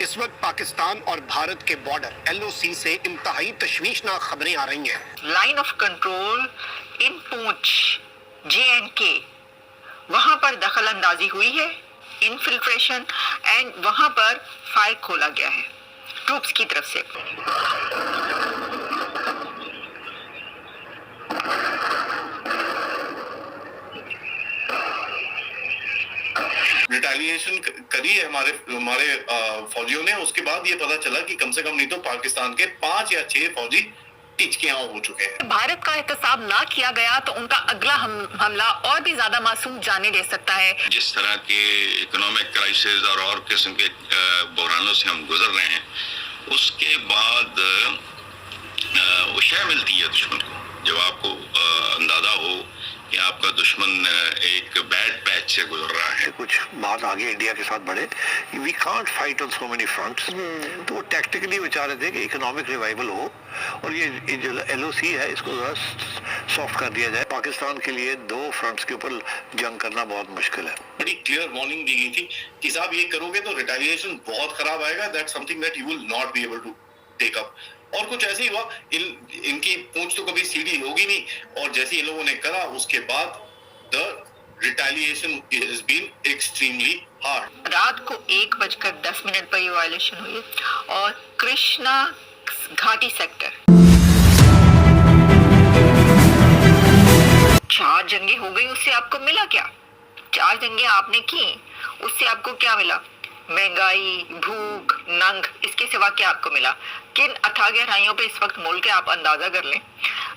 इस वक्त पाकिस्तान और भारत के बॉर्डर LOC से इंतहाई तशवीशनाक खबरें आ रही हैं। Line of control in Poonch JNK, वहां पर दखल अंदाजी हुई है, इनफिल्ट्रेशन, एंड वहां पर फायर खोला गया है ट्रूप्स की तरफ से। रिटेलिएशन करी है हमारे फौजियों ने। उसके बाद ये पता चला कि कम से कम नहीं तो पाकिस्तान के 5 या 6 फौजी टिचकियां हो चुके हैं। भारत का एहतसाब ना किया गया तो उनका अगला हमला और भी ज्यादा मासूम जाने दे सकता है। जिस तरह के इकोनॉमिक क्राइसिस और किस्म के बहरानों से हम गुजर रहे हैं, उसके बाद वो शय मिलती है दुश्मन को, जब आपको अंदाजा हो कि आपका दुश्मन एक बैड पैच से गुजर रहा है। कुछ बात आगे इंडिया के साथ बढ़े, we can't fight on so many fronts. तो वो टैक्टिकली विचार रहे थे कि इकोनॉमिक रिवाइवल हो और ये जो LOC है इसको सॉफ्ट कर दिया जाए। पाकिस्तान के लिए 2 फ्रंट्स के ऊपर जंग करना बहुत मुश्किल है। बड़ी क्लियर वार्निंग दी गई थी कि साहब ये करोगे तो रिटेलिएशन बहुत खराब आएगा, that's something that you will not be able to take up. और कुछ ऐसे ही हुआ, इनकी पूंछ तो कभी सीधी होगी नहीं, और जैसे इन लोगों ने करा उसके बाद the retaliation has been extremely hard. रात को 1:10 पर ये वायलेशन हुई और कृष्णा घाटी सेक्टर 4 जंगें हो गई। उससे आपको मिला क्या? 4 जंगें आपने की, उससे आपको क्या मिला? महंगाई, भूख, नंग, इसके सिवा क्या आपको मिला? किन अथाह गहराइयों पे इस वक्त मुल्क है, आप अंदाजा कर लें।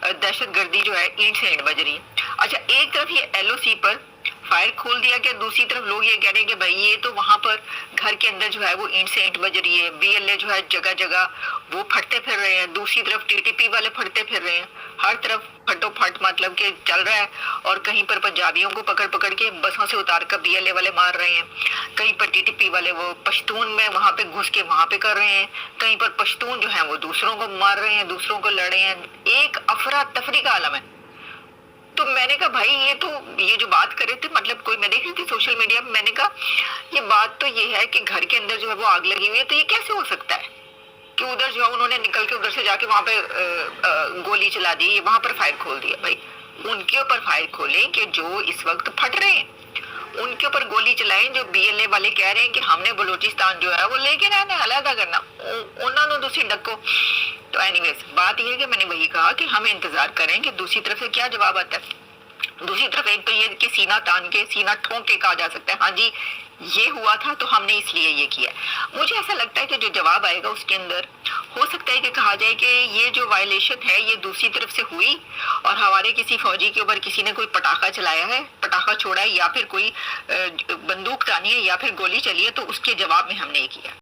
दहशतगर्दी जो है ईंट से ईंट बज रही है। अच्छा, एक तरफ ये LOC पर फायर खोल दिया कि दूसरी तरफ लोग ये कह रहे हैं कि भाई ये तो वहां पर घर के अंदर जो है वो ईंट से ईंट बज रही है। BLA जो है जगह जगह वो फटते फिर रहे हैं, दूसरी तरफ TTP वाले फटते फिर रहे हैं। हर तरफ फटोफट मतलब कि चल रहा है। और कहीं पर पंजाबियों को पकड़ पकड़ के बसों से उतार कर BLA वाले मार रहे हैं, कहीं पर TTP वाले वो पश्तून में वहां पे घुस के वहां पे कर रहे हैं, कहीं पर पश्तून जो है वो दूसरों को मार रहे हैं, दूसरों को लड़ रहे हैं। एक अफरा तफरी का आलम है। तो मैंने कहा भाई ये जो बात कर रहे थे, मतलब कोई मैं देख रही थी सोशल मीडिया में, मैंने कहा ये बात तो ये है कि घर के अंदर जो है वो आग लगी हुई है, तो ये कैसे हो सकता है कि उधर जो है उन्होंने निकल के उधर से जाके वहां पे गोली चला दी, वहां पर फायर खोल दिया। भाई उनके ऊपर फायर खोलें कि जो इस वक्त फट रहे हैं, उनके ऊपर गोली चलाएं जो BLA वाले कह रहे हैं कि हमने बलूचिस्तान जो है वो लेके रहना, अलहदा करना, उन्होंने दूसरी डको। तो एनीवेज बात यह है कि मैंने वही कहा कि हमें इंतजार करें कि दूसरी तरफ से क्या जवाब आता है। दूसरी तरफ एक तो ये कि सीना तान के, सीना ठोंक के कहा जा सकता है हाँ जी ये हुआ था तो हमने इसलिए ये किया। मुझे ऐसा लगता है कि जो जवाब आएगा उसके अंदर हो सकता है कि कहा जाए कि ये जो वायलेशन है ये दूसरी तरफ से हुई और हमारे किसी फौजी के ऊपर किसी ने कोई पटाखा चलाया है, पटाखा छोड़ा है, या फिर कोई बंदूक तानी है, या फिर गोली चली है, तो उसके जवाब में हमने ये किया।